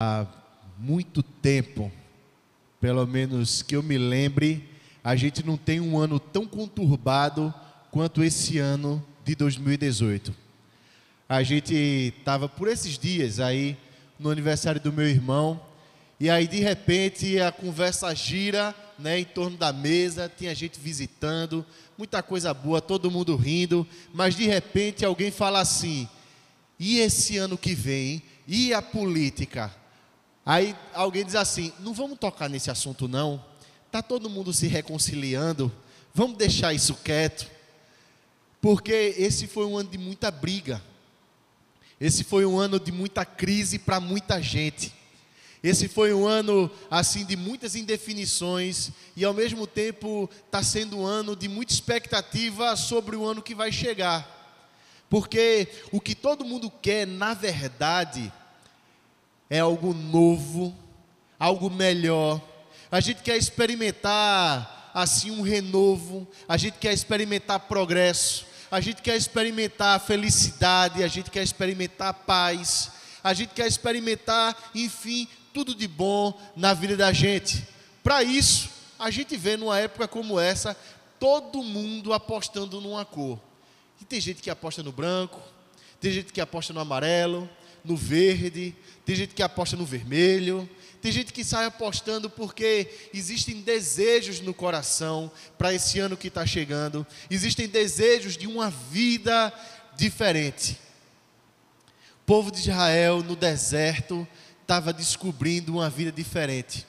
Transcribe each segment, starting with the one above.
Há muito tempo, pelo menos que eu me lembre, a gente não tem um ano tão conturbado quanto esse ano de 2018. A gente estava por esses dias aí no aniversário do meu irmão, e aí de repente a conversa gira, né, em torno da mesa, tinha gente visitando, muita coisa boa, todo mundo rindo, mas de repente alguém fala assim: e esse ano que vem? E a política? Aí alguém diz assim: não vamos tocar nesse assunto não, está todo mundo se reconciliando, vamos deixar isso quieto, porque esse foi um ano de muita briga, esse foi um ano de muita crise para muita gente, esse foi um ano assim de muitas indefinições, e ao mesmo tempo está sendo um ano de muita expectativa sobre o ano que vai chegar, porque o que todo mundo quer, na verdade, é algo novo, algo melhor. A gente quer experimentar assim um renovo, a gente quer experimentar progresso, a gente quer experimentar felicidade, a gente quer experimentar paz, a gente quer experimentar, enfim, tudo de bom na vida da gente. Para isso, a gente vê numa época como essa, todo mundo apostando numa cor. E tem gente que aposta no branco, tem gente que aposta no amarelo, no verde, tem gente que aposta no vermelho, tem gente que sai apostando porque existem desejos no coração para esse ano que está chegando, existem desejos de uma vida diferente. O povo de Israel no deserto estava descobrindo uma vida diferente.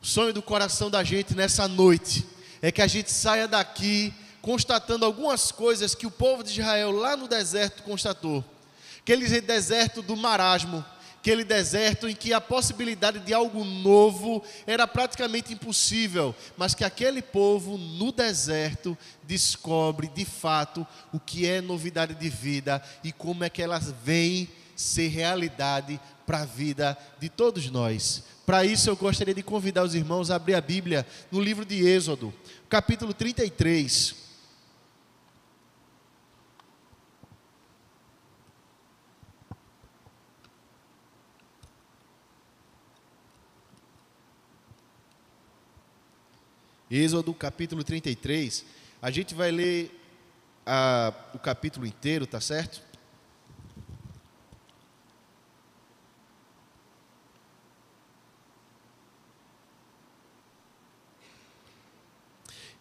O sonho do coração da gente nessa noite é que a gente saia daqui constatando algumas coisas que o povo de Israel lá no deserto constatou. Aquele deserto do marasmo, aquele deserto em que a possibilidade de algo novo era praticamente impossível, mas que aquele povo no deserto descobre de fato o que é novidade de vida e como é que elas vêm ser realidade para a vida de todos nós. Para isso eu gostaria de convidar os irmãos a abrir a Bíblia no livro de Êxodo, capítulo 33. Êxodo capítulo 33, a gente vai ler o capítulo inteiro, tá certo?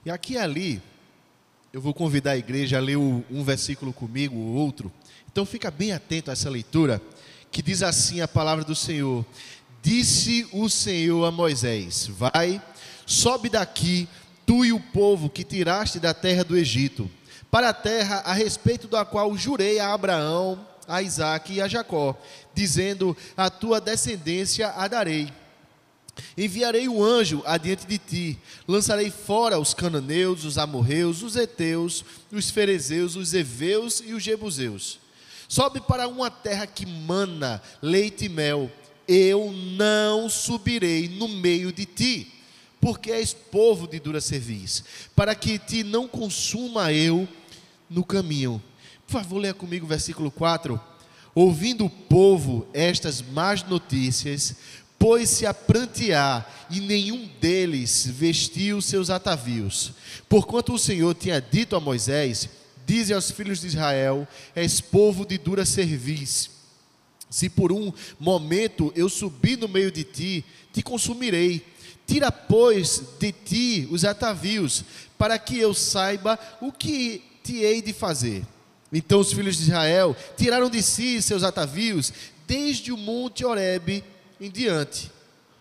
E aqui e ali, eu vou convidar a igreja a ler um versículo comigo, o outro. Então fica bem atento a essa leitura, que diz assim a palavra do Senhor: disse o Senhor a Moisés: vai, sobe daqui, tu e o povo que tiraste da terra do Egito, para a terra a respeito da qual jurei a Abraão, a Isaque e a Jacó, dizendo: a tua descendência a darei. Enviarei um anjo adiante de ti, lançarei fora os cananeus, os amorreus, os heteus, os ferezeus, os heveus e os jebuseus. Sobe para uma terra que mana leite e mel. Eu não subirei no meio de ti, porque és povo de dura cerviz, para que te não consuma eu no caminho. Por favor, leia comigo o versículo 4. Ouvindo o povo estas más notícias, pôs-se a prantear, e nenhum deles vestiu seus atavios. Porquanto o Senhor tinha dito a Moisés: dize aos filhos de Israel, és povo de dura cerviz. Se por um momento eu subir no meio de ti, te consumirei. Tira, pois, de ti os atavios, para que eu saiba o que te hei de fazer. Então os filhos de Israel tiraram de si seus atavios, desde o monte Horebe em diante.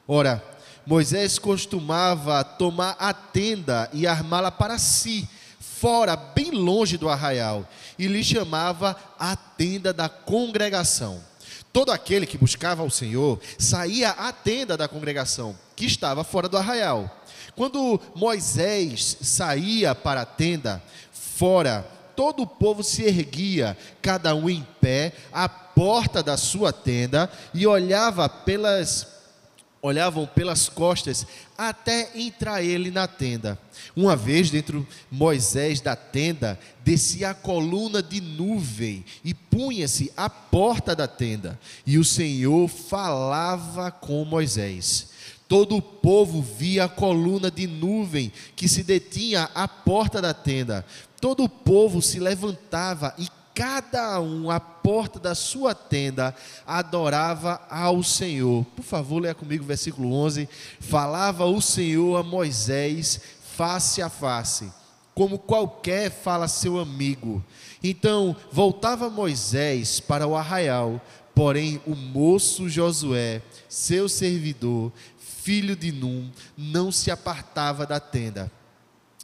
Ora, Moisés costumava tomar a tenda e armá-la para si, fora, bem longe do arraial, e lhe chamava a tenda da congregação. Todo aquele que buscava ao Senhor saía à tenda da congregação, que estava fora do arraial. Quando Moisés saía para a tenda, fora, todo o povo se erguia, cada um em pé, à porta da sua tenda, e olhava olhavam pelas costas até entrar ele na tenda. Uma vez dentro Moisés da tenda, descia a coluna de nuvem e punha-se à porta da tenda, e o Senhor falava com Moisés. Todo o povo via a coluna de nuvem que se detinha à porta da tenda. Todo o povo se levantava e cada um à porta da sua tenda adorava ao Senhor. Por favor, leia comigo o versículo 11. Falava o Senhor a Moisés face a face, como qualquer fala seu amigo. Então voltava Moisés para o arraial, porém o moço Josué, seu servidor, filho de Num, não se apartava da tenda.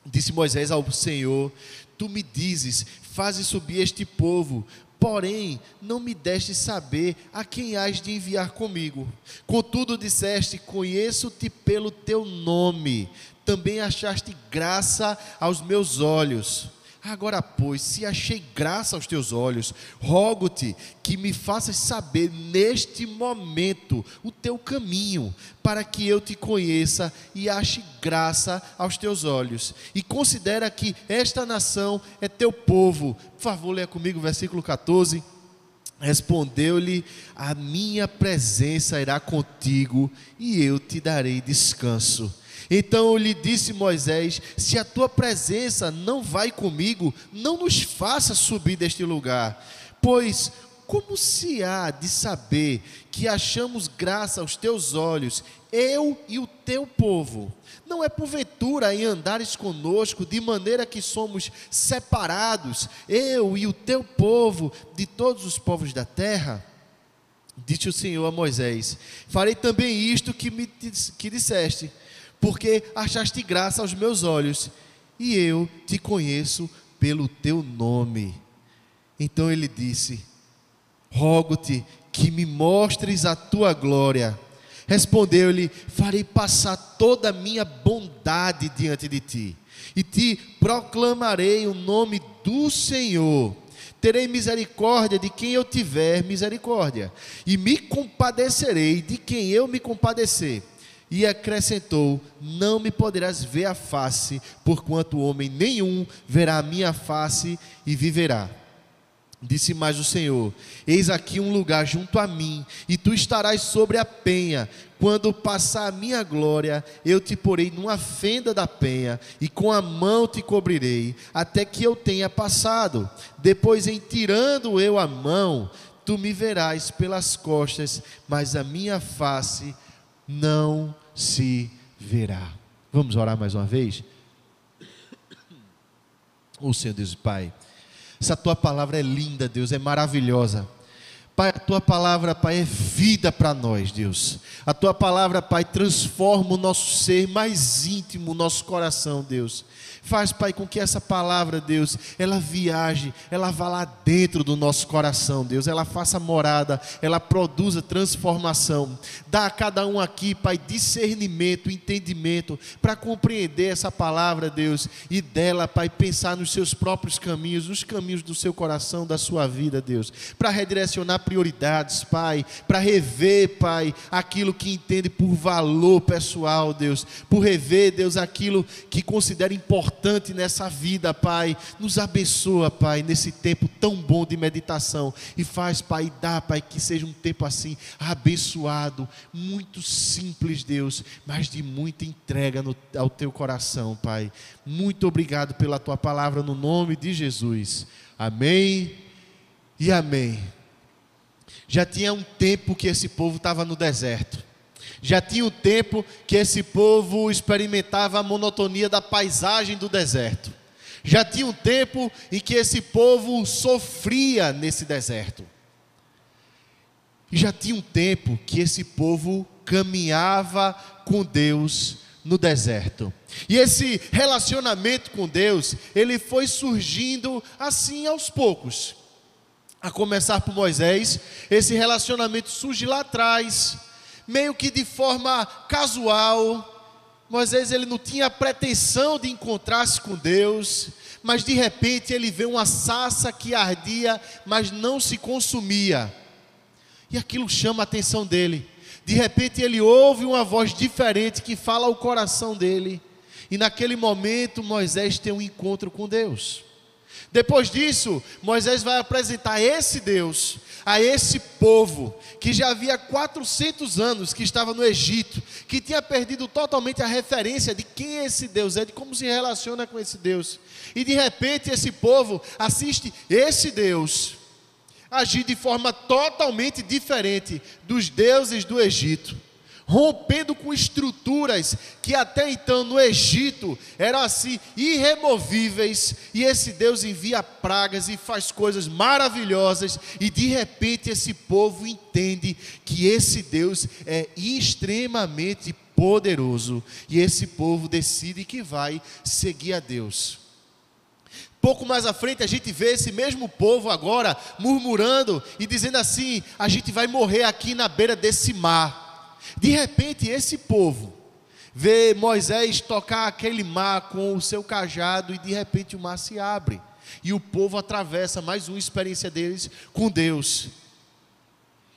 Disse Moisés ao Senhor: Tu me dizes, faze subir este povo, porém não me deste saber a quem hás de enviar comigo. Contudo disseste: conheço-te pelo teu nome, também achaste graça aos meus olhos. Agora, pois, se achei graça aos teus olhos, rogo-te que me faças saber neste momento o teu caminho, para que eu te conheça e ache graça aos teus olhos. E considera que esta nação é teu povo. Por favor, leia comigo o versículo 14. Respondeu-lhe: a minha presença irá contigo e eu te darei descanso. Então lhe disse Moisés: se a tua presença não vai comigo, não nos faça subir deste lugar, pois como se há de saber que achamos graça aos teus olhos, eu e o teu povo? Não é porventura em andares conosco, de maneira que somos separados, eu e o teu povo, de todos os povos da terra? Disse o Senhor a Moisés: farei também isto que disseste, porque achaste graça aos meus olhos, e eu te conheço pelo teu nome. Então ele disse: rogo-te que me mostres a tua glória. Respondeu-lhe: farei passar toda a minha bondade diante de ti, e te proclamarei o nome do Senhor. Terei misericórdia de quem eu tiver misericórdia, e me compadecerei de quem eu me compadecer. E acrescentou: não me poderás ver a face, porquanto homem nenhum verá a minha face e viverá. Disse mais o Senhor: eis aqui um lugar junto a mim, e tu estarás sobre a penha. Quando passar a minha glória, eu te porei numa fenda da penha, e com a mão te cobrirei, até que eu tenha passado. Depois, em tirando eu a mão, tu me verás pelas costas, mas a minha face não se verá. Vamos orar mais uma vez? Senhor Deus e Pai, essa tua palavra é linda, Deus, é maravilhosa. Pai, a tua palavra, Pai, é vida para nós, Deus. A tua palavra, Pai, transforma o nosso ser mais íntimo, o nosso coração, Deus. Faz, Pai, com que essa palavra, Deus, ela viaje, ela vá lá dentro do nosso coração, Deus. Ela faça morada, ela produza transformação. Dá a cada um aqui, Pai, discernimento, entendimento, para compreender essa palavra, Deus. E dela, Pai, pensar nos seus próprios caminhos, nos caminhos do seu coração, da sua vida, Deus. Para redirecionar prioridades, Pai. Para rever, Pai, aquilo que entende por valor pessoal, Deus. Por rever, Deus, aquilo que considera importante nessa vida, Pai. Nos abençoa, Pai, nesse tempo tão bom de meditação, e faz, Pai, e dá, Pai, que seja um tempo assim, abençoado, muito simples, Deus, mas de muita entrega ao teu coração, Pai. Muito obrigado pela tua palavra, no nome de Jesus, amém e amém. Já tinha um tempo que esse povo estava no deserto. Já tinha um tempo que esse povo experimentava a monotonia da paisagem do deserto. Já tinha um tempo em que esse povo sofria nesse deserto. E já tinha um tempo que esse povo caminhava com Deus no deserto. E esse relacionamento com Deus, ele foi surgindo assim aos poucos. A começar por Moisés, esse relacionamento surge lá atrás, meio que de forma casual. Moisés, ele não tinha a pretensão de encontrar-se com Deus, mas de repente ele vê uma sarça que ardia, mas não se consumia, e aquilo chama a atenção dele. De repente ele ouve uma voz diferente que fala ao coração dele. E naquele momento Moisés tem um encontro com Deus. Depois disso, Moisés vai apresentar esse Deus a esse povo que já havia 400 anos que estava no Egito, que tinha perdido totalmente a referência de quem esse Deus é, de como se relaciona com esse Deus. E de repente esse povo assiste esse Deus agir de forma totalmente diferente dos deuses do Egito, rompendo com estruturas que até então no Egito eram assim irremovíveis, e esse Deus envia pragas e faz coisas maravilhosas, e de repente esse povo entende que esse Deus é extremamente poderoso, e esse povo decide que vai seguir a Deus. Pouco mais à frente a gente vê esse mesmo povo agora murmurando e dizendo assim: a gente vai morrer aqui na beira desse mar. De repente esse povo vê Moisés tocar aquele mar com o seu cajado, e de repente o mar se abre e o povo atravessa mais uma experiência deles com Deus.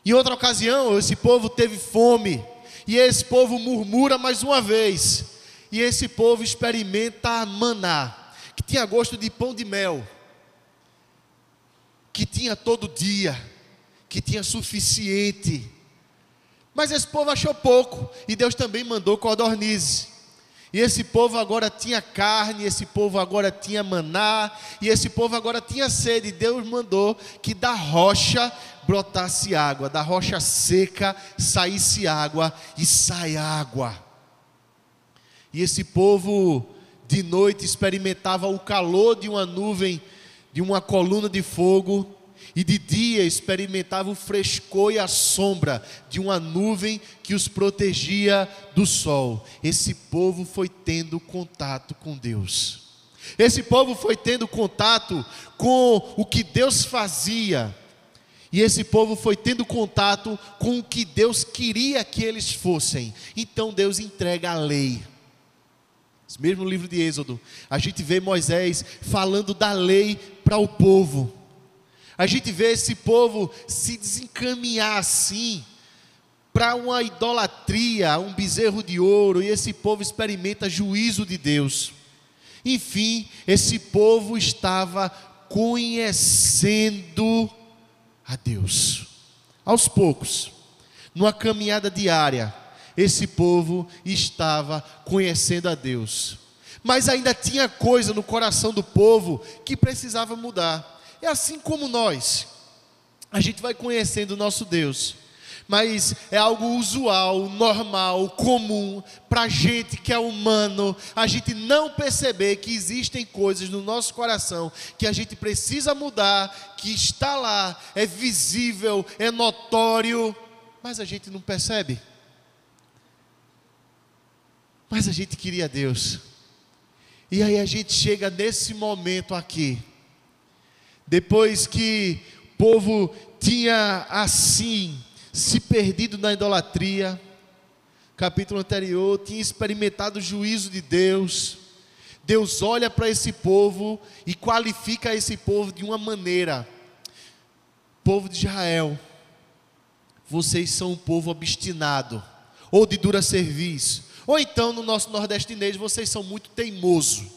Em outra ocasião esse povo teve fome, e esse povo murmura mais uma vez, e esse povo experimenta maná, que tinha gosto de pão de mel, que tinha todo dia, que tinha suficiente. Mas esse povo achou pouco, e Deus também mandou codornizes. E esse povo agora tinha carne, esse povo agora tinha maná, e esse povo agora tinha sede. E Deus mandou que da rocha brotasse água, da rocha seca saísse água, e sai água. E esse povo de noite experimentava o calor de uma nuvem, de uma coluna de fogo, e de dia experimentava o frescor e a sombra de uma nuvem que os protegia do sol. Esse povo foi tendo contato com Deus. Esse povo foi tendo contato com o que Deus fazia. E esse povo foi tendo contato com o que Deus queria que eles fossem. Então Deus entrega a lei. Esse mesmo livro de Êxodo, a gente vê Moisés falando da lei para o povo. A gente vê esse povo se desencaminhar assim para uma idolatria, um bezerro de ouro, e esse povo experimenta juízo de Deus. Enfim, esse povo estava conhecendo a Deus. Aos poucos, numa caminhada diária, esse povo estava conhecendo a Deus. Mas ainda tinha coisa no coração do povo que precisava mudar. É assim como nós, a gente vai conhecendo o nosso Deus, mas é algo usual, normal, comum, para a gente que é humano, a gente não perceber que existem coisas no nosso coração que a gente precisa mudar, que está lá, é visível, é notório, mas a gente não percebe. Mas a gente queria Deus, e aí a gente chega nesse momento aqui, depois que o povo tinha assim se perdido na idolatria, capítulo anterior, tinha experimentado o juízo de Deus. Deus olha para esse povo e qualifica esse povo de uma maneira: povo de Israel, vocês são um povo obstinado, ou de dura serviço, ou então no nosso nordestinês, vocês são muito teimosos.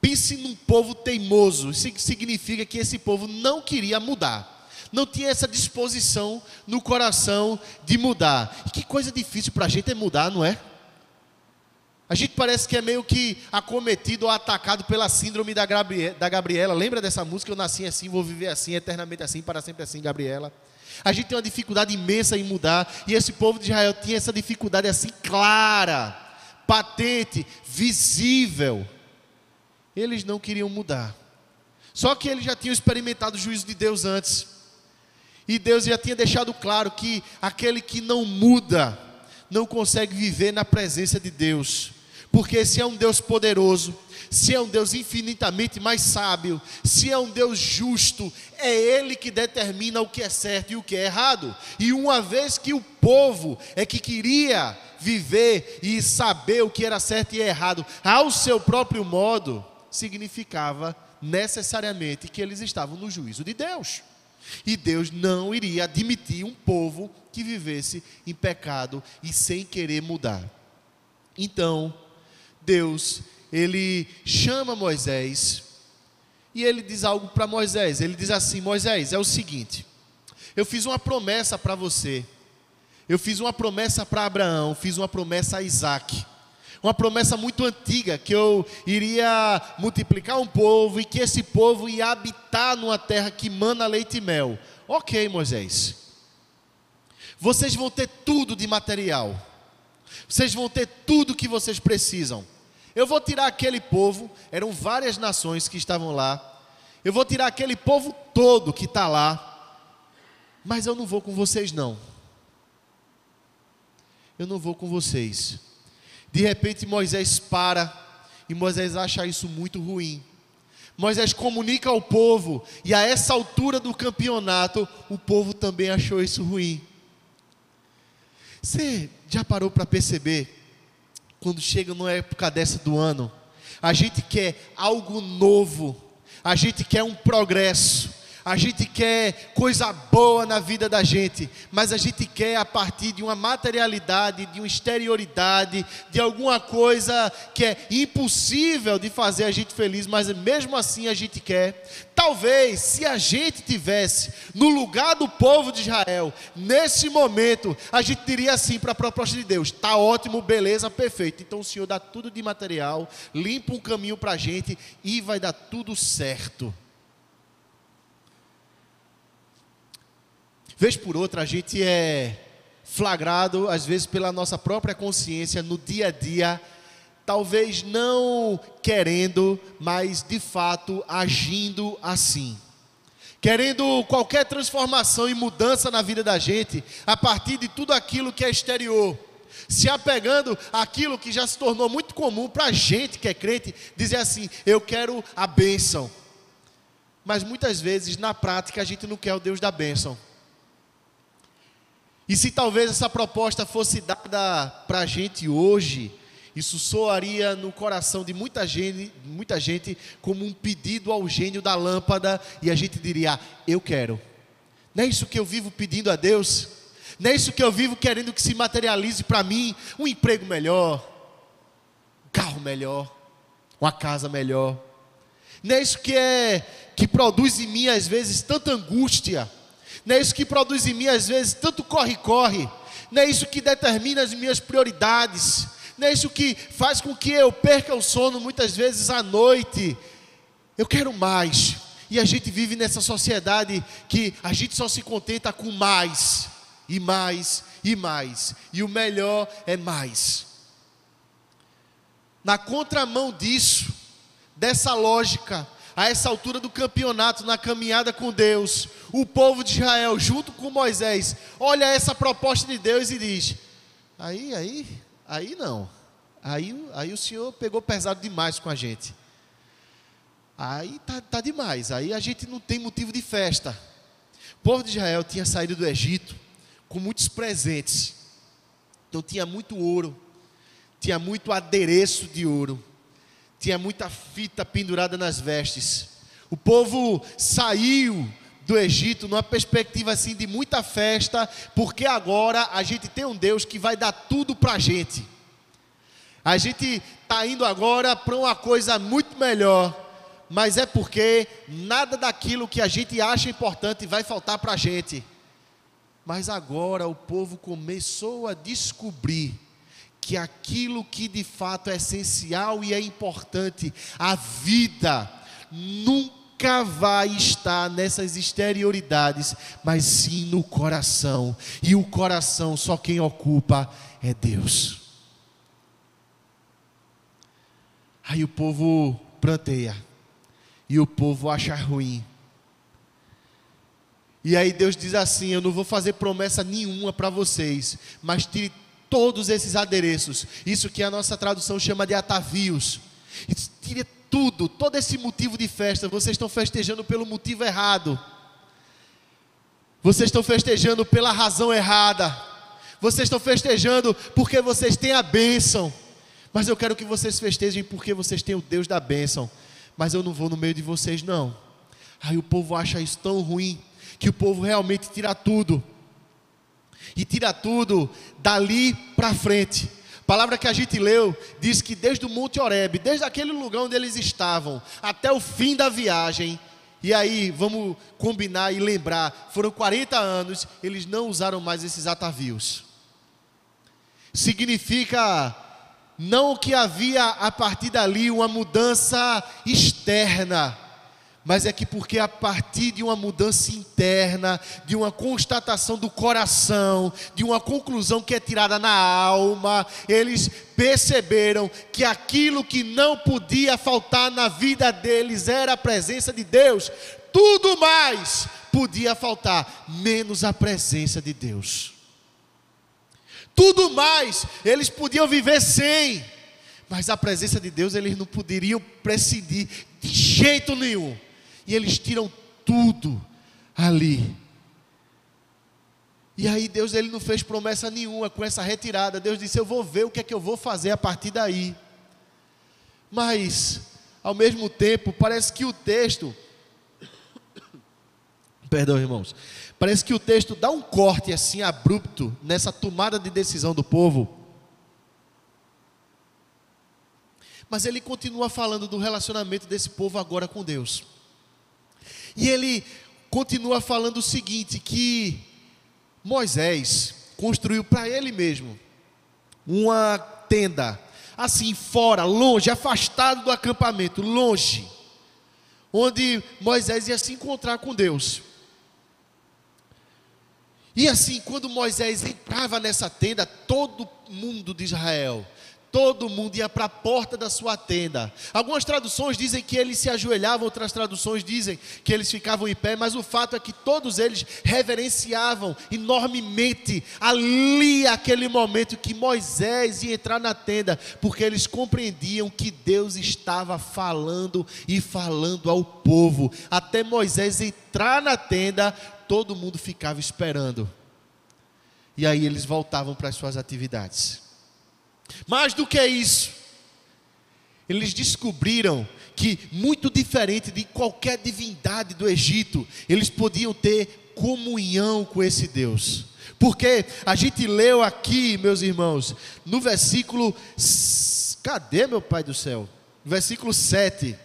Pense num povo teimoso. Isso significa que esse povo não queria mudar, não tinha essa disposição no coração de mudar. E que coisa difícil para a gente é mudar, não é? A gente parece que é meio que acometido ou atacado pela síndrome da Gabriela. Lembra dessa música? Eu nasci assim, vou viver assim, eternamente assim, para sempre assim, Gabriela. A gente tem uma dificuldade imensa em mudar, e esse povo de Israel tinha essa dificuldade assim clara, patente, visível. Eles não queriam mudar. Só que eles já tinham experimentado o juízo de Deus antes. E Deus já tinha deixado claro que aquele que não muda não consegue viver na presença de Deus. Porque se é um Deus poderoso, se é um Deus infinitamente mais sábio, se é um Deus justo, é Ele que determina o que é certo e o que é errado. E uma vez que o povo é que queria viver e saber o que era certo e errado ao seu próprio modo, significava necessariamente que eles estavam no juízo de Deus. E Deus não iria admitir um povo que vivesse em pecado e sem querer mudar. Então, Deus, ele chama Moisés e ele diz algo para Moisés. Ele diz assim: Moisés, é o seguinte, eu fiz uma promessa para você. Eu fiz uma promessa para Abraão, fiz uma promessa a Isaac. Uma promessa muito antiga, que eu iria multiplicar um povo e que esse povo ia habitar numa terra que mana leite e mel. Ok, Moisés. Vocês vão ter tudo de material. Vocês vão ter tudo que vocês precisam. Eu vou tirar aquele povo, eram várias nações que estavam lá. Eu vou tirar aquele povo todo que está lá. Mas eu não vou com vocês não. Eu não vou com vocês. De repente Moisés para, e Moisés acha isso muito ruim. Moisés comunica ao povo, e a essa altura do campeonato, o povo também achou isso ruim. Você já parou para perceber, quando chega numa época dessa do ano, a gente quer algo novo, a gente quer um progresso, a gente quer coisa boa na vida da gente, mas a gente quer a partir de uma materialidade, de uma exterioridade, de alguma coisa que é impossível de fazer a gente feliz, mas mesmo assim a gente quer. Talvez, se a gente tivesse no lugar do povo de Israel, nesse momento, a gente diria assim para a proposta de Deus: está ótimo, beleza, perfeito, então o Senhor dá tudo de material, limpa um caminho para a gente e vai dar tudo certo. Vez por outra a gente é flagrado, às vezes pela nossa própria consciência, no dia a dia, talvez não querendo, mas de fato agindo assim. Querendo qualquer transformação e mudança na vida da gente, a partir de tudo aquilo que é exterior. Se apegando àquilo que já se tornou muito comum para a gente que é crente, dizer assim: eu quero a bênção. Mas muitas vezes, na prática, a gente não quer o Deus da bênção. E se talvez essa proposta fosse dada para a gente hoje, isso soaria no coração de muita gente como um pedido ao gênio da lâmpada, e a gente diria: eu quero. Não é isso que eu vivo pedindo a Deus? Não é isso que eu vivo querendo que se materialize para mim? Um emprego melhor, um carro melhor, uma casa melhor. Não é isso que produz em mim às vezes tanta angústia? Não é isso que produz em mim às vezes tanto corre-corre? Não é isso que determina as minhas prioridades? Não é isso que faz com que eu perca o sono muitas vezes à noite? Eu quero mais. E a gente vive nessa sociedade que a gente só se contenta com mais, e mais, e mais. E o melhor é mais. Na contramão disso, dessa lógica, a essa altura do campeonato, na caminhada com Deus, o povo de Israel, junto com Moisés, olha essa proposta de Deus e diz: aí não, aí o Senhor pegou pesado demais com a gente, aí tá demais, aí a gente não tem motivo de festa. O povo de Israel tinha saído do Egito com muitos presentes, então tinha muito ouro, tinha muito adereço de ouro, tinha muita fita pendurada nas vestes. O povo saiu do Egito numa perspectiva assim de muita festa, porque agora a gente tem um Deus que vai dar tudo para a gente. A gente está indo agora para uma coisa muito melhor, mas é porque nada daquilo que a gente acha importante vai faltar para a gente. Mas agora o povo começou a descobrir que aquilo que de fato é essencial e é importante, a vida, nunca vai estar nessas exterioridades, mas sim no coração. E o coração, só quem ocupa é Deus. Aí o povo pranteia, e o povo acha ruim. E aí Deus diz assim: eu não vou fazer promessa nenhuma para vocês, mas tire todos esses adereços, isso que a nossa tradução chama de atavios, tire tudo, todo esse motivo de festa. Vocês estão festejando pelo motivo errado, vocês estão festejando pela razão errada, vocês estão festejando porque vocês têm a bênção, mas eu quero que vocês festejem porque vocês têm o Deus da bênção, mas eu não vou no meio de vocês não. Aí o povo acha isso tão ruim, que o povo realmente tira tudo. E tira tudo dali para frente. A palavra que a gente leu diz que desde o Monte Horebe, desde aquele lugar onde eles estavam, até o fim da viagem, e aí vamos combinar e lembrar, foram 40 anos, eles não usaram mais esses atavios. Significa não que havia a partir dali uma mudança externa, mas é que porque a partir de uma mudança interna, de uma constatação do coração, de uma conclusão que é tirada na alma, eles perceberam que aquilo que não podia faltar na vida deles era a presença de Deus. Tudo mais podia faltar, menos a presença de Deus. Tudo mais eles podiam viver sem, mas a presença de Deus eles não poderiam prescindir de jeito nenhum. E eles tiram tudo ali. E aí Deus ele não fez promessa nenhuma com essa retirada. Deus disse: eu vou ver o que é que eu vou fazer a partir daí. Mas, ao mesmo tempo, parece que o texto... Perdão, irmãos. Parece que o texto dá um corte assim abrupto nessa tomada de decisão do povo. Mas ele continua falando do relacionamento desse povo agora com Deus. E ele continua falando o seguinte, que Moisés construiu para ele mesmo uma tenda, assim fora, longe, afastado do acampamento, longe, onde Moisés ia se encontrar com Deus. E assim, quando Moisés entrava nessa tenda, todo mundo de Israel, todo mundo ia para a porta da sua tenda. Algumas traduções dizem que eles se ajoelhavam, outras traduções dizem que eles ficavam em pé, mas o fato é que todos eles reverenciavam enormemente ali aquele momento que Moisés ia entrar na tenda, porque eles compreendiam que Deus estava falando e falando ao povo. Até Moisés entrar na tenda, todo mundo ficava esperando. E aí eles voltavam para as suas atividades. Mais do que isso, eles descobriram que, muito diferente de qualquer divindade do Egito, eles podiam ter comunhão com esse Deus. Porque a gente leu aqui, meus irmãos, no versículo... Cadê, meu Pai do céu? Versículo 7.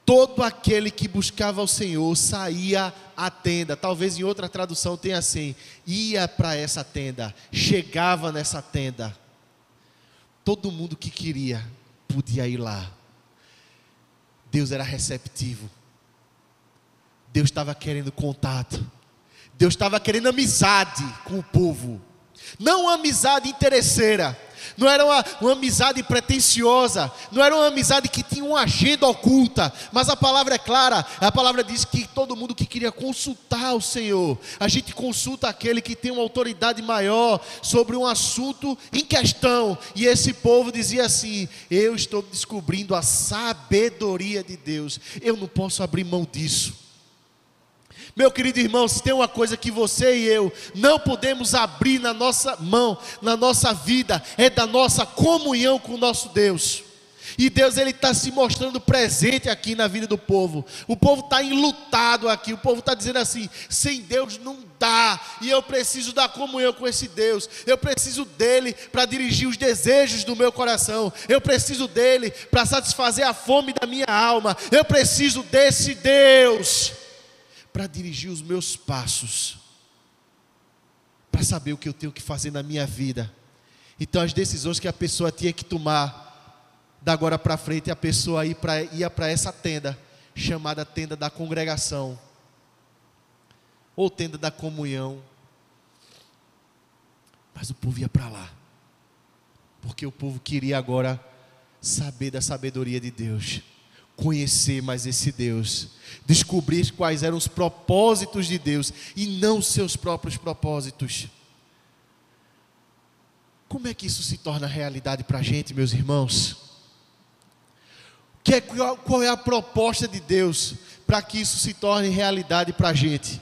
Todo aquele que buscava o Senhor saía à tenda. Talvez em outra tradução tenha assim: ia para essa tenda, chegava nessa tenda. Todo mundo que queria podia ir lá. Deus era receptivo. Deus estava querendo contato. Deus estava querendo amizade com o povo. Não uma amizade interesseira. Não era uma amizade pretensiosa. Não era uma amizade que tinha uma agenda oculta. Mas a palavra é clara. A palavra diz que todo mundo que queria consultar o Senhor, a gente consulta aquele que tem uma autoridade maior sobre um assunto em questão. E esse povo dizia assim: eu estou descobrindo a sabedoria de Deus. Eu não posso abrir mão disso. Meu querido irmão, se tem uma coisa que você e eu não podemos abrir na nossa mão, na nossa vida, é da nossa comunhão com o nosso Deus. E Deus ele está se mostrando presente aqui na vida do povo. O povo está enlutado aqui. O povo está dizendo assim: sem Deus não dá. E eu preciso da comunhão com esse Deus. Eu preciso dele para dirigir os desejos do meu coração. Eu preciso dele para satisfazer a fome da minha alma. Eu preciso desse Deus para dirigir os meus passos, para saber o que eu tenho que fazer na minha vida. Então as decisões que a pessoa tinha que tomar, da agora para frente, a pessoa ia para essa tenda, chamada tenda da congregação, ou tenda da comunhão. Mas o povo ia para lá, porque o povo queria agora saber da sabedoria de Deus, conhecer mais esse Deus, descobrir quais eram os propósitos de Deus e não seus próprios propósitos. Como é que isso se torna realidade para a gente, meus irmãos? Qual é a proposta de Deus para que isso se torne realidade para a gente?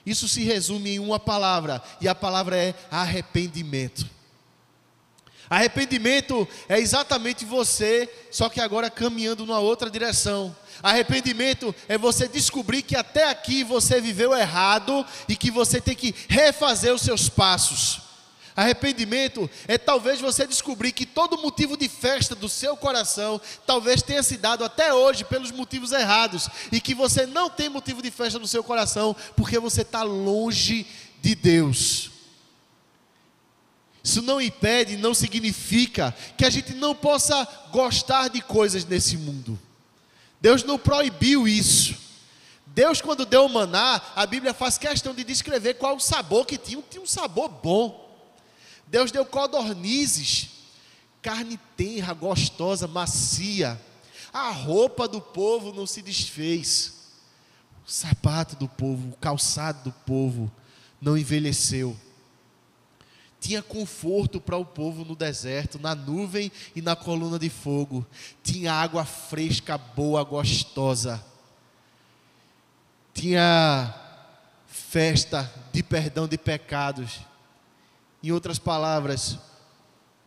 Isso se resume em uma palavra, e a palavra é arrependimento. Arrependimento é exatamente você, só que agora caminhando numa outra direção. Arrependimento é você descobrir que até aqui você viveu errado e que você tem que refazer os seus passos. Arrependimento é talvez você descobrir que todo motivo de festa do seu coração talvez tenha se dado até hoje pelos motivos errados, e que você não tem motivo de festa no seu coração porque você está longe de Deus. Isso não impede, não significa que a gente não possa gostar de coisas nesse mundo. Deus não proibiu isso. Deus, quando deu o maná, a Bíblia faz questão de descrever qual o sabor que tinha. Tinha um sabor bom. Deus deu codornizes, carne tenra, gostosa, macia. A roupa do povo não se desfez. O sapato do povo, o calçado do povo não envelheceu. Tinha conforto para o povo no deserto, na nuvem e na coluna de fogo. Tinha água fresca, boa, gostosa. Tinha festa de perdão de pecados. Em outras palavras,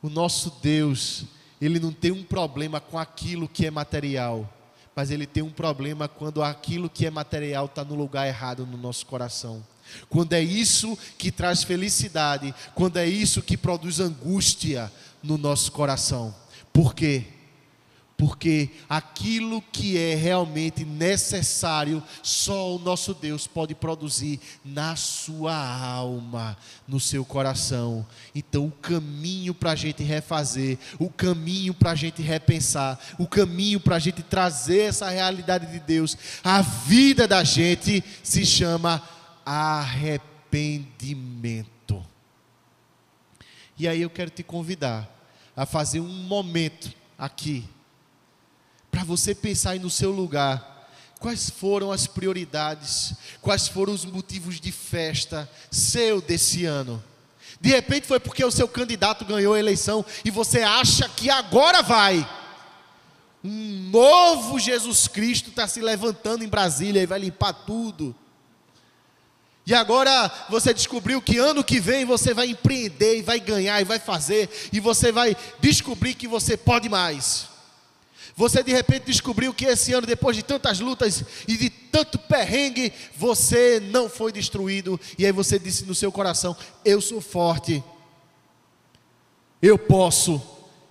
o nosso Deus, Ele não tem um problema com aquilo que é material, mas Ele tem um problema quando aquilo que é material está no lugar errado no nosso coração. Quando é isso que traz felicidade, quando é isso que produz angústia no nosso coração. Por quê? Porque aquilo que é realmente necessário, só o nosso Deus pode produzir na sua alma, no seu coração. Então o caminho para a gente refazer, o caminho para a gente repensar, o caminho para a gente trazer essa realidade de Deus, a vida da gente se chama arrependimento. E aí eu quero te convidar a fazer um momento aqui, para você pensar aí no seu lugar, quais foram as prioridades, quais foram os motivos de festa seu desse ano. De repente foi porque o seu candidato ganhou a eleição e você acha que agora vai. Um novo Jesus Cristo está se levantando em Brasília e vai limpar tudo. E agora você descobriu que ano que vem você vai empreender e vai ganhar e vai fazer, e você vai descobrir que você pode mais. Você de repente descobriu que esse ano, depois de tantas lutas e de tanto perrengue, você não foi destruído. E aí você disse no seu coração: eu sou forte, eu posso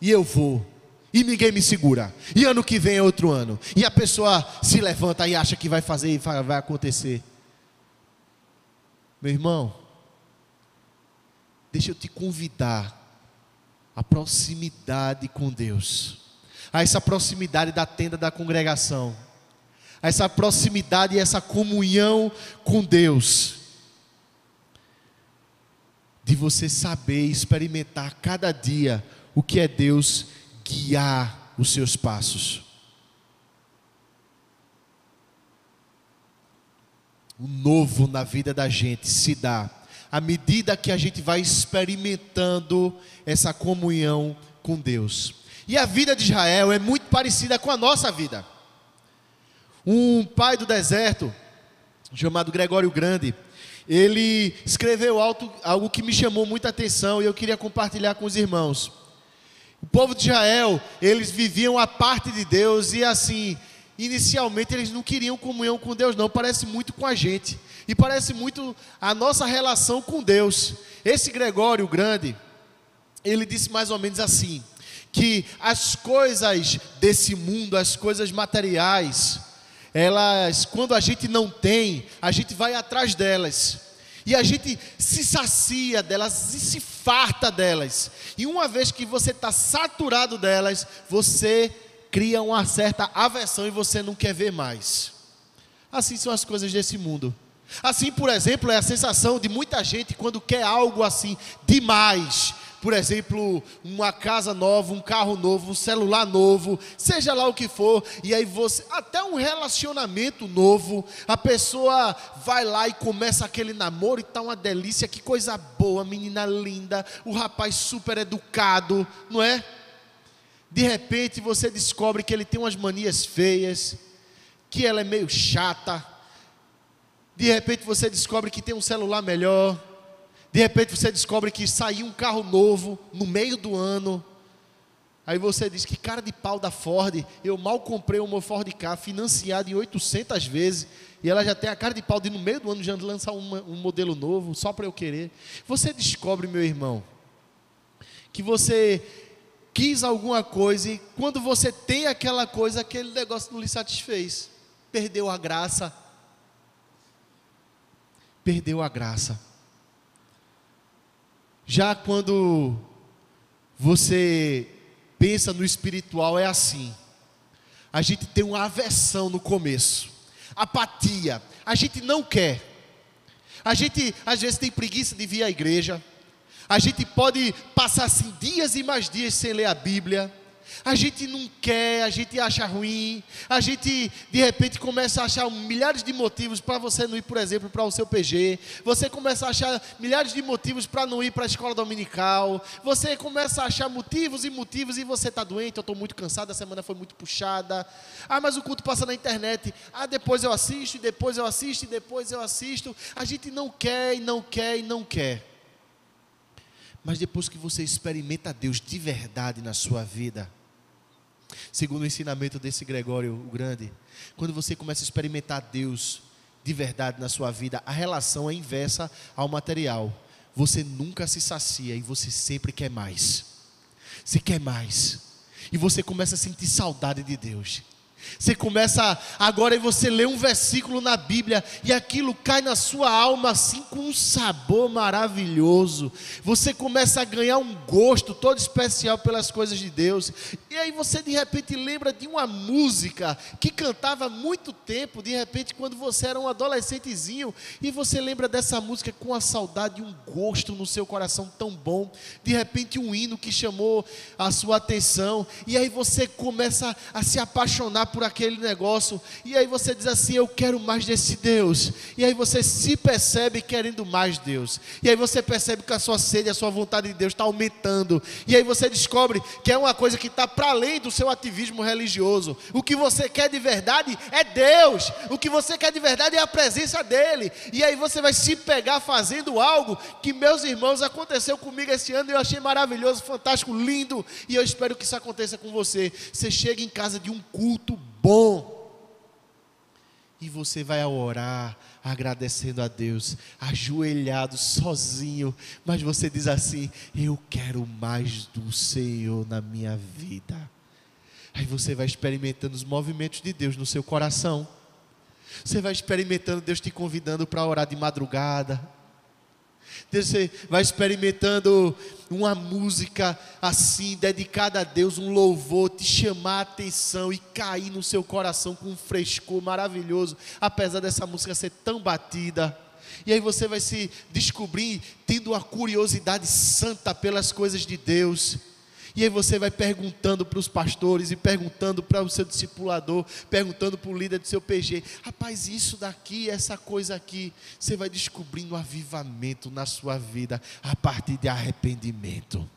e eu vou. E ninguém me segura. E ano que vem é outro ano. E a pessoa se levanta e acha que vai fazer e vai acontecer. Meu irmão, deixa eu te convidar à proximidade com Deus, a essa proximidade da tenda da congregação, a essa proximidade e essa comunhão com Deus, de você saber experimentar cada dia o que é Deus guiar os seus passos. O novo na vida da gente se dá à medida que a gente vai experimentando essa comunhão com Deus. E a vida de Israel é muito parecida com a nossa vida. Um pai do deserto, chamado Gregório Grande, ele escreveu algo que me chamou muita atenção e eu queria compartilhar com os irmãos. O povo de Israel, eles viviam à parte de Deus e assim, inicialmente eles não queriam comunhão com Deus não, parece muito com a gente, e parece muito a nossa relação com Deus. Esse Gregório Grande, ele disse mais ou menos assim, que as coisas desse mundo, as coisas materiais, elas, quando a gente não tem, a gente vai atrás delas, e a gente se sacia delas e se farta delas, e uma vez que você está saturado delas, você cria uma certa aversão e você não quer ver mais. Assim são as coisas desse mundo. Assim, por exemplo, é a sensação de muita gente quando quer algo assim demais. Por exemplo, uma casa nova, um carro novo, um celular novo, seja lá o que for, e aí você, até um relacionamento novo, a pessoa vai lá e começa aquele namoro e tá uma delícia, que coisa boa, menina linda, o rapaz super educado, não é? De repente você descobre que ele tem umas manias feias, que ela é meio chata. De repente você descobre que tem um celular melhor. De repente você descobre que saiu um carro novo no meio do ano. Aí você diz, que cara de pau da Ford, eu mal comprei o meu Ford Ka, financiado em 800 vezes, e ela já tem a cara de pau de no meio do ano já lançar um modelo novo, só para eu querer. Você descobre, meu irmão, que você quis alguma coisa, e quando você tem aquela coisa, aquele negócio não lhe satisfez. Perdeu a graça. Perdeu a graça. Já quando você pensa no espiritual, é assim. A gente tem uma aversão no começo, apatia, a gente não quer. A gente às vezes tem preguiça de vir à igreja. A gente pode passar assim dias e mais dias sem ler a Bíblia. A gente não quer, a gente acha ruim. A gente de repente começa a achar milhares de motivos para você não ir, por exemplo, para o seu PG. Você começa a achar milhares de motivos para não ir para a escola dominical. Você começa a achar motivos e motivos, e você está doente, eu estou muito cansado, a semana foi muito puxada. Ah, mas o culto passa na internet. Ah, depois eu assisto, e depois eu assisto, e depois eu assisto. A gente não quer, e não quer, e não quer. Mas depois que você experimenta Deus de verdade na sua vida, segundo o ensinamento desse Gregório o Grande, quando você começa a experimentar Deus de verdade na sua vida, a relação é inversa ao material. Você nunca se sacia e você sempre quer mais. Você quer mais. E você começa a sentir saudade de Deus. Você começa agora, e você lê um versículo na Bíblia, e aquilo cai na sua alma assim com um sabor maravilhoso. Você começa a ganhar um gosto todo especial pelas coisas de Deus. E aí você de repente lembra de uma música que cantava há muito tempo, de repente quando você era um adolescentezinho, e você lembra dessa música com a saudade e um gosto no seu coração tão bom. De repente um hino que chamou a sua atenção, e aí você começa a se apaixonar por aquele negócio, e aí você diz assim, eu quero mais desse Deus. E aí você se percebe querendo mais Deus, e aí você percebe que a sua sede, a sua vontade de Deus está aumentando, e aí você descobre que é uma coisa que está para além do seu ativismo religioso. O que você quer de verdade é Deus, o que você quer de verdade é a presença dEle, e aí você vai se pegar fazendo algo que, meus irmãos, aconteceu comigo esse ano, e eu achei maravilhoso, fantástico, lindo, e eu espero que isso aconteça com você. Você chega em casa de um culto bom, e você vai a orar, agradecendo a Deus, ajoelhado, sozinho, mas você diz assim, eu quero mais do Senhor na minha vida. Aí você vai experimentando os movimentos de Deus no seu coração. Você vai experimentando Deus te convidando para orar de madrugada. Você vai experimentando uma música assim, dedicada a Deus, um louvor, te chamar a atenção e cair no seu coração com um frescor maravilhoso, apesar dessa música ser tão batida. E aí você vai se descobrir tendo uma curiosidade santa pelas coisas de Deus. E aí você vai perguntando para os pastores, e perguntando para o seu discipulador, perguntando para o líder do seu PG, rapaz, isso daqui, essa coisa aqui. Você vai descobrindo um avivamento na sua vida, a partir de arrependimento.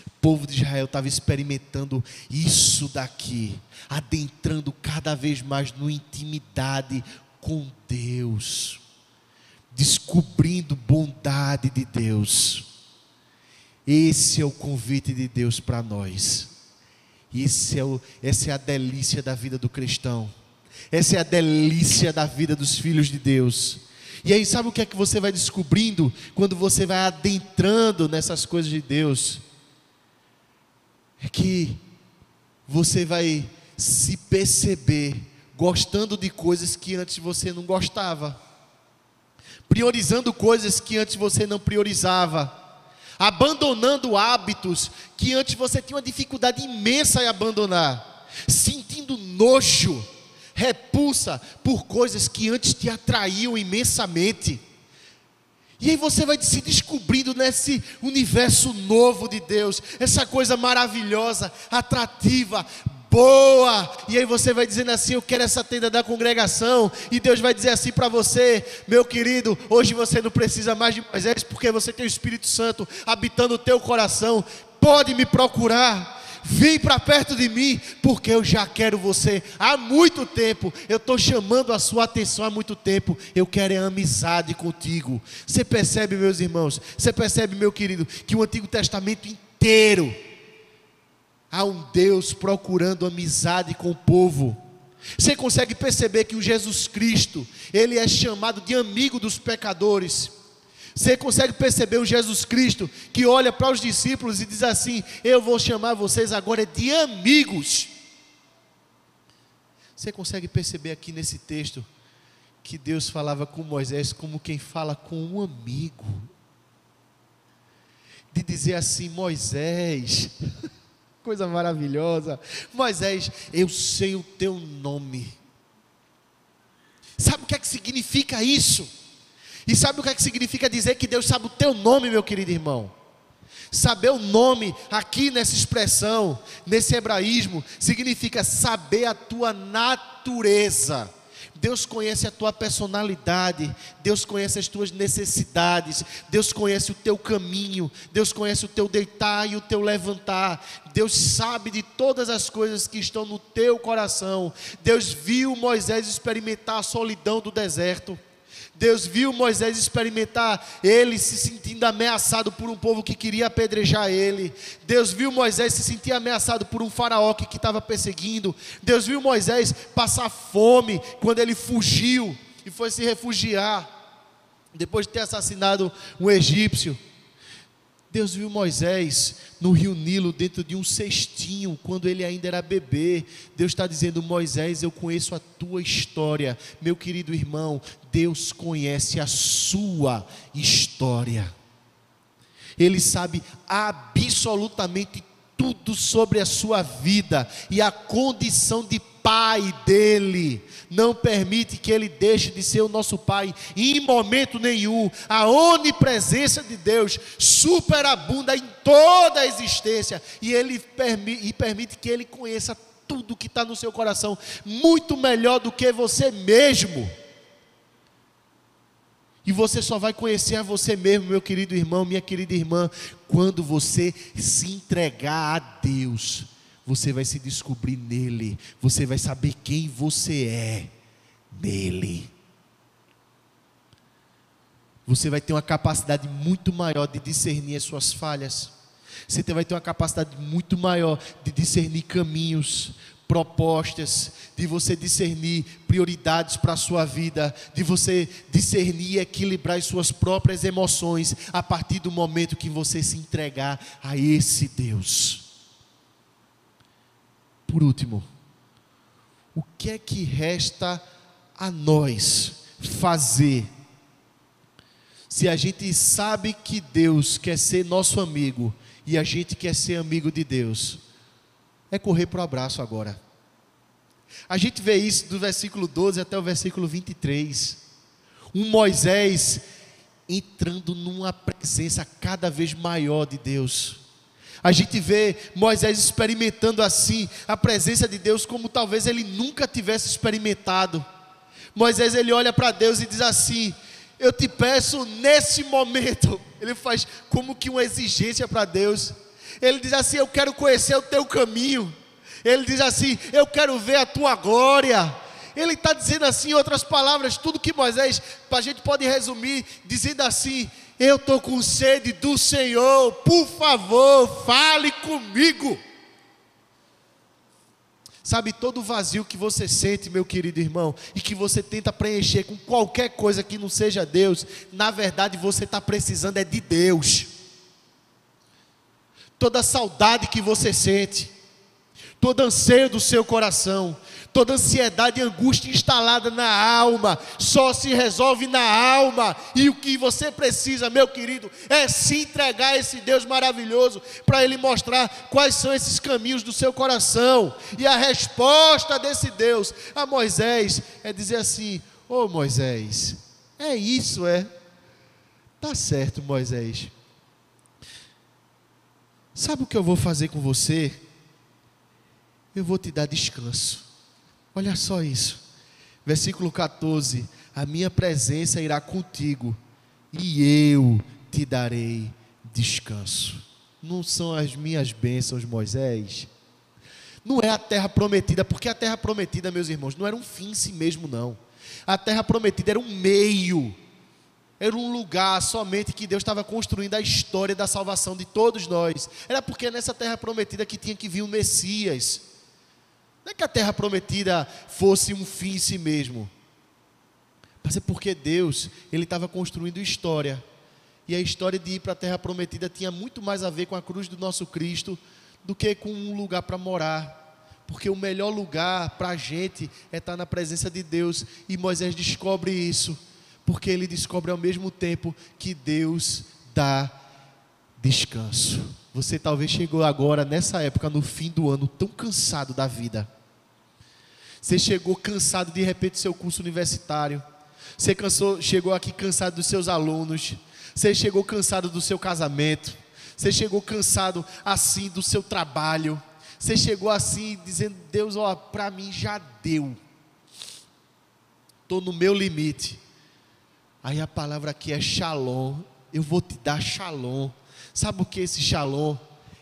O povo de Israel estava experimentando isso daqui, adentrando cada vez mais na intimidade com Deus, descobrindo bondade de Deus. Esse é o convite de Deus para nós. Essa é a delícia da vida do cristão. Essa é a delícia da vida dos filhos de Deus. E aí sabe o que é que você vai descobrindo quando você vai adentrando nessas coisas de Deus? É que você vai se perceber gostando de coisas que antes você não gostava, priorizando coisas que antes você não priorizava, abandonando hábitos que antes você tinha uma dificuldade imensa em abandonar, sentindo nojo, repulsa por coisas que antes te atraíam imensamente. E aí você vai se descobrindo nesse universo novo de Deus, essa coisa maravilhosa, atrativa, boa. E aí você vai dizendo assim, eu quero essa tenda da congregação. E Deus vai dizer assim para você, meu querido, hoje você não precisa mais de Moisés, porque você tem o Espírito Santo habitando o teu coração. Pode me procurar. vem para perto de mim, porque eu já quero você há muito tempo. Eu estou chamando a sua atenção há muito tempo. Eu quero amizade contigo. Você percebe, meus irmãos? Você percebe, meu querido, que o Antigo Testamento inteiro há um Deus procurando amizade com o povo. Você consegue perceber que o Jesus Cristo, ele é chamado de amigo dos pecadores. Você consegue perceber o Jesus Cristo que olha para os discípulos e diz assim: eu vou chamar vocês agora de amigos. Você consegue perceber aqui nesse texto que Deus falava com Moisés como quem fala com um amigo, de dizer assim: Moisés, coisa maravilhosa, Moisés, eu sei o teu nome. Sabe o que é que significa isso? E sabe o que é que significa dizer que Deus sabe o teu nome, meu querido irmão? Saber o nome aqui nessa expressão, nesse hebraísmo, significa saber a tua natureza. Deus conhece a tua personalidade, Deus conhece as tuas necessidades, Deus conhece o teu caminho, Deus conhece o teu deitar e o teu levantar. Deus sabe de todas as coisas que estão no teu coração. Deus viu Moisés experimentar a solidão do deserto. Deus viu Moisés experimentar ele se sentindo ameaçado por um povo que queria apedrejar ele. Deus viu Moisés se sentir ameaçado por um faraó que estava perseguindo. Deus viu Moisés passar fome quando ele fugiu e foi se refugiar, depois de ter assassinado um egípcio. Deus viu Moisés no rio Nilo dentro de um cestinho, quando ele ainda era bebê. Deus está dizendo: Moisés, eu conheço a tua história. Meu querido irmão, Deus conhece a sua história. Ele sabe absolutamente tudo sobre a sua vida, e a condição de pai dele não permite que ele deixe de ser o nosso pai em momento nenhum. A onipresença de Deus superabunda em toda a existência, e ele permite que ele conheça tudo que está no seu coração, muito melhor do que você mesmo. E você só vai conhecer a você mesmo, meu querido irmão, minha querida irmã, quando você se entregar a Deus. Você vai se descobrir nele, você vai saber quem você é nele. Você vai ter uma capacidade muito maior de discernir as suas falhas. Você vai ter uma capacidade muito maior de discernir caminhos, propostas, de você discernir prioridades para a sua vida, de você discernir e equilibrar as suas próprias emoções, a partir do momento que você se entregar a esse Deus. Por último, o que é que resta a nós fazer, se a gente sabe que Deus quer ser nosso amigo, e a gente quer ser amigo de Deus? É correr para o abraço agora. A gente vê isso do versículo 12 até o versículo 23. Um Moisés entrando numa presença cada vez maior de Deus. A gente vê Moisés experimentando assim a presença de Deus como talvez ele nunca tivesse experimentado. Moisés, ele olha para Deus e diz assim: eu te peço nesse momento. Ele faz como que uma exigência para Deus. Ele diz assim: eu quero conhecer o teu caminho. Ele diz assim: eu quero ver a tua glória. Ele está dizendo assim, em outras palavras, tudo que Moisés, a gente pode resumir dizendo assim: eu estou com sede do Senhor, por favor, fale comigo. Sabe, todo vazio que você sente, meu querido irmão, e que você tenta preencher com qualquer coisa que não seja Deus, na verdade você está precisando é de Deus. Toda saudade que você sente, todo anseio do seu coração, toda ansiedade e angústia instalada na alma, só se resolve na alma. E o que você precisa, meu querido, é se entregar a esse Deus maravilhoso, para Ele mostrar quais são esses caminhos do seu coração. E a resposta desse Deus a Moisés é dizer assim: ô Moisés, é isso, é? Tá certo, Moisés. Sabe o que eu vou fazer com você? Eu vou te dar descanso. Olha só isso, versículo 14: a minha presença irá contigo, e eu te darei descanso. não são as minhas bênçãos, Moisés. Não é a terra prometida, porque a terra prometida, meus irmãos, não era um fim em si mesmo, não. A terra prometida era um meio, era um lugar somente que Deus estava construindo a história da salvação de todos nós. Era porque nessa terra prometida que tinha que vir o Messias. Não é que a terra prometida fosse um fim em si mesmo, mas é porque Deus, Ele estava construindo história. E a história de ir para a terra prometida tinha muito mais a ver com a cruz do nosso Cristo do que com um lugar para morar. Porque o melhor lugar para a gente é estar na presença de Deus. E Moisés descobre isso, porque ele descobre ao mesmo tempo que Deus dá descanso. Você talvez chegou agora, nessa época, no fim do ano, tão cansado da vida. Você chegou cansado de repente do seu curso universitário. Você chegou aqui cansado dos seus alunos. Você chegou cansado do seu casamento. Você chegou cansado assim do seu trabalho. Você chegou assim dizendo: Deus, ó, para mim já deu. Estou no meu limite. Aí a palavra aqui é shalom. Eu vou te dar shalom. Sabe o que é esse shalom?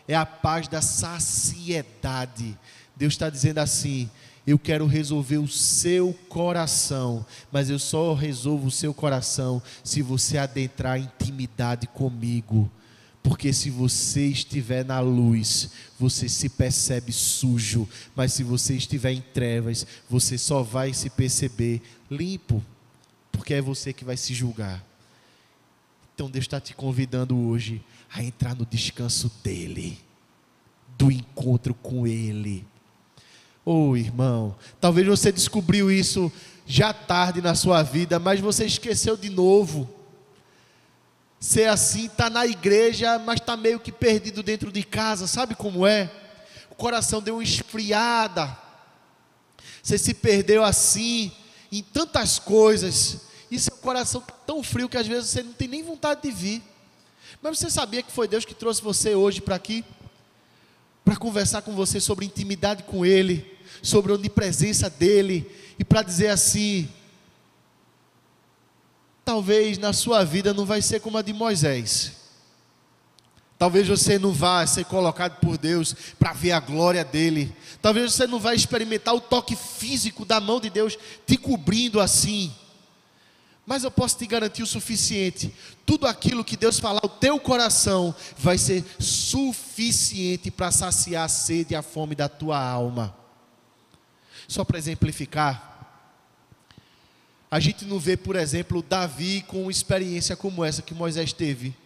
É a paz da saciedade. Deus está dizendo assim: eu quero resolver o seu coração, mas eu só resolvo o seu coração se você adentrar em intimidade comigo. Porque se você estiver na luz, você se percebe sujo, mas se você estiver em trevas, você só vai se perceber limpo, porque é você que vai se julgar. Então Deus está te convidando hoje a entrar no descanso dEle, do encontro com Ele. Oh, irmão, talvez você descobriu isso já tarde na sua vida, mas você esqueceu de novo. Ser assim, está na igreja, mas está meio que perdido dentro de casa, sabe como é? O coração deu uma esfriada, você se perdeu assim, em tantas coisas, e seu coração está tão frio que às vezes você não tem nem vontade de vir. Mas você sabia que foi Deus que trouxe você hoje para aqui? Para conversar com você sobre intimidade com Ele, sobre a onipresença dEle, e para dizer assim: talvez na sua vida não vai ser como a de Moisés. Talvez você não vá ser colocado por Deus para ver a glória dEle. Talvez você não vai experimentar o toque físico da mão de Deus te cobrindo assim. Mas eu posso te garantir o suficiente: tudo aquilo que Deus falar ao teu coração vai ser suficiente para saciar a sede e a fome da tua alma. Só para exemplificar, a gente não vê, por exemplo, Davi com uma experiência como essa que Moisés teve.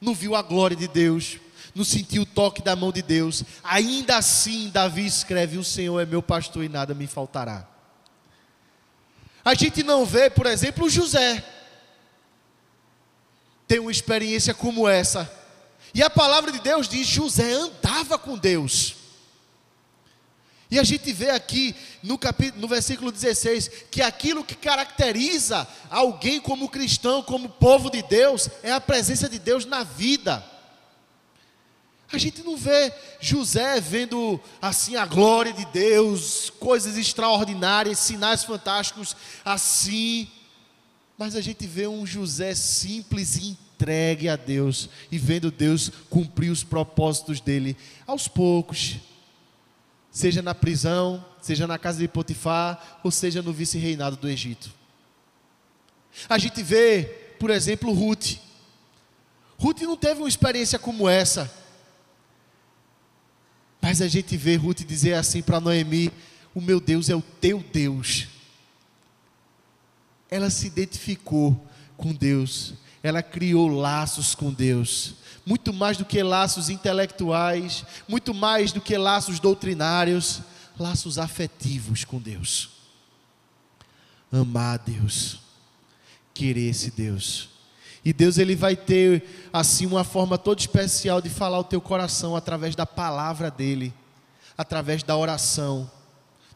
Não viu a glória de Deus, não sentiu o toque da mão de Deus. Ainda assim, Davi escreve: o Senhor é meu pastor e nada me faltará. A gente não vê, por exemplo, José ter uma experiência como essa. E a palavra de Deus diz: José andava com Deus. E a gente vê aqui no versículo 16, que aquilo que caracteriza alguém como cristão, como povo de Deus, é a presença de Deus na vida. A gente não vê José vendo assim a glória de Deus, coisas extraordinárias, sinais fantásticos assim, mas a gente vê um José simples e entregue a Deus, e vendo Deus cumprir os propósitos dele aos poucos, seja na prisão, seja na casa de Potifar, ou seja no vice-reinado do Egito. A gente vê, por exemplo, Ruth. Ruth não teve uma experiência como essa, mas a gente vê Ruth dizer assim para Noemi: o meu Deus é o teu Deus. Ela se identificou com Deus, ela criou laços com Deus, muito mais do que laços intelectuais, muito mais do que laços doutrinários, laços afetivos com Deus. Amar a Deus, querer esse Deus. E Deus, Ele vai ter assim uma forma toda especial de falar ao teu coração através da palavra dEle, através da oração,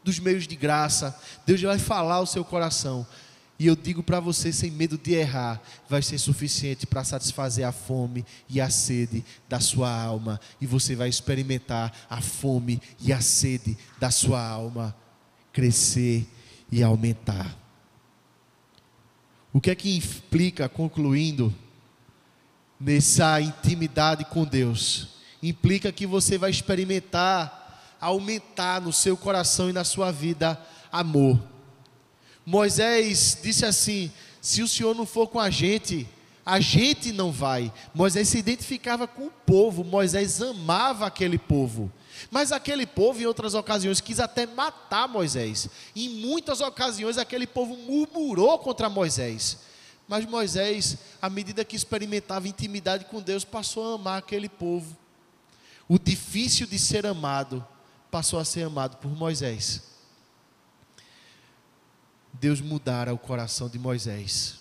dos meios de graça. Deus vai falar ao seu coração. E eu digo para você, sem medo de errar, vai ser suficiente para satisfazer a fome e a sede da sua alma. E você vai experimentar a fome e a sede da sua alma crescer e aumentar. O que é que implica, concluindo, nessa intimidade com Deus, implica que você vai experimentar, aumentar no seu coração e na sua vida amor. Moisés disse assim: se o Senhor não for com a gente não vai. Moisés se identificava com o povo, Moisés amava aquele povo. Mas aquele povo, em outras ocasiões, quis até matar Moisés. Em muitas ocasiões, aquele povo murmurou contra Moisés. Mas Moisés, à medida que experimentava intimidade com Deus, passou a amar aquele povo. O difícil de ser amado passou a ser amado por Moisés. Deus mudara o coração de Moisés.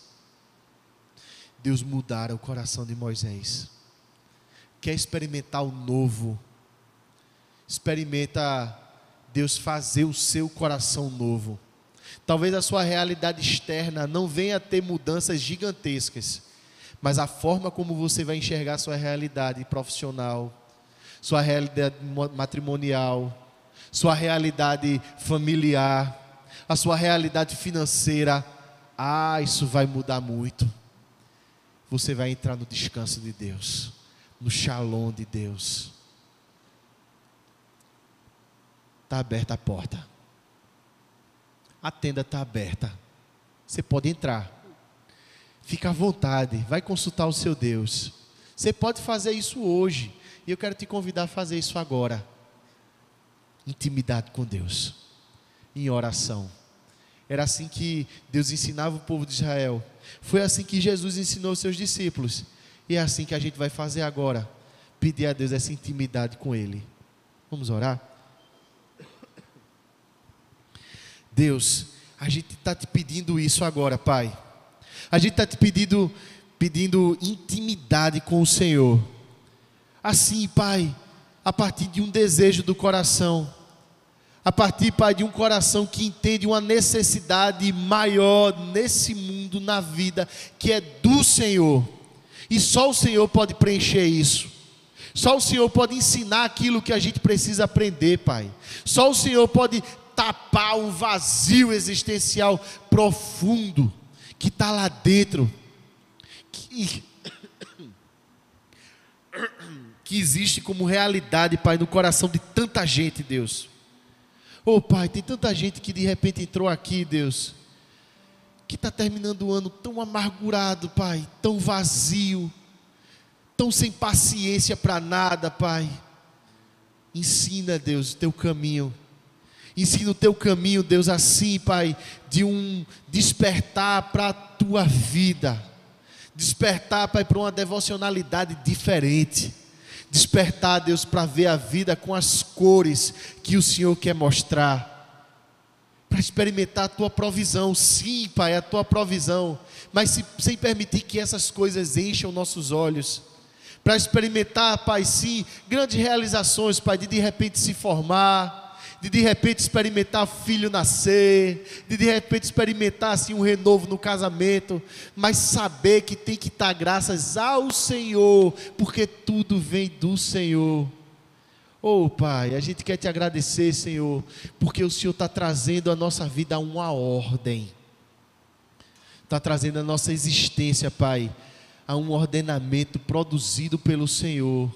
Deus mudara o coração de Moisés. Quer experimentar o novo? Experimenta Deus fazer o seu coração novo. Talvez a sua realidade externa não venha a ter mudanças gigantescas, mas a forma como você vai enxergar a sua realidade profissional, sua realidade matrimonial, sua realidade familiar, a sua realidade financeira, isso vai mudar muito. Você vai entrar no descanso de Deus, no shalom de Deus. Está aberta a porta. A tenda está aberta. Você pode entrar. Fica à vontade. Vai consultar o seu Deus. Você pode fazer isso hoje. E eu quero te convidar a fazer isso agora. Intimidade com Deus. Em oração. Era assim que Deus ensinava o povo de Israel. Foi assim que Jesus ensinou os seus discípulos. E é assim que a gente vai fazer agora. Pedir a Deus essa intimidade com Ele. Vamos orar? Deus, a gente está te pedindo isso agora, Pai. A gente está te pedindo intimidade com o Senhor. Assim, Pai, a partir de um desejo do coração. A partir, Pai, de um coração que entende uma necessidade maior nesse mundo, na vida, que é do Senhor. E só o Senhor pode preencher isso. Só o Senhor pode ensinar aquilo que a gente precisa aprender, Pai. Só o Senhor pode tapar um vazio existencial profundo que está lá dentro, que existe como realidade, Pai, no coração de tanta gente, Deus. Pai, tem tanta gente que de repente entrou aqui, Deus, que está terminando o ano tão amargurado, Pai, tão vazio, tão sem paciência para nada, Pai. Ensina, Deus, o teu caminho. Ensina o teu caminho, Deus, assim, Pai, de um despertar para a tua vida. Despertar, Pai, para uma devocionalidade diferente. Despertar, Deus, para ver a vida com as cores que o Senhor quer mostrar. Para experimentar a tua provisão. Sim, Pai, a tua provisão. Mas sem permitir que essas coisas encham nossos olhos. Para experimentar, Pai, sim, grandes realizações, Pai, de repente se formar, de repente experimentar filho nascer, de repente experimentar assim um renovo no casamento, mas saber que tem que dar graças ao Senhor, porque tudo vem do Senhor. Pai, a gente quer te agradecer, Senhor, porque o Senhor está trazendo a nossa vida a uma ordem, está trazendo a nossa existência, Pai, a um ordenamento produzido pelo Senhor.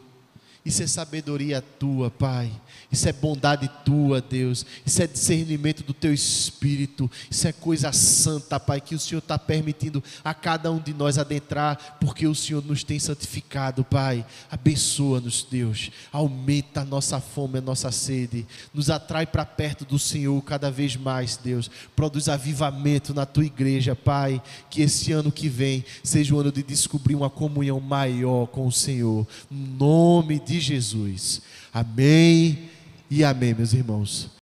Isso é sabedoria tua, Pai. Isso é bondade tua, Deus. Isso é discernimento do teu Espírito. Isso é coisa santa, Pai, que o Senhor está permitindo a cada um de nós adentrar, porque o Senhor nos tem santificado, Pai. Abençoa-nos, Deus. Aumenta a nossa fome, a nossa sede. Nos atrai para perto do Senhor cada vez mais, Deus. Produz avivamento na tua igreja, Pai. Que esse ano que vem seja o ano de descobrir uma comunhão maior com o Senhor. Em nome de Jesus. Amém e amém, meus irmãos.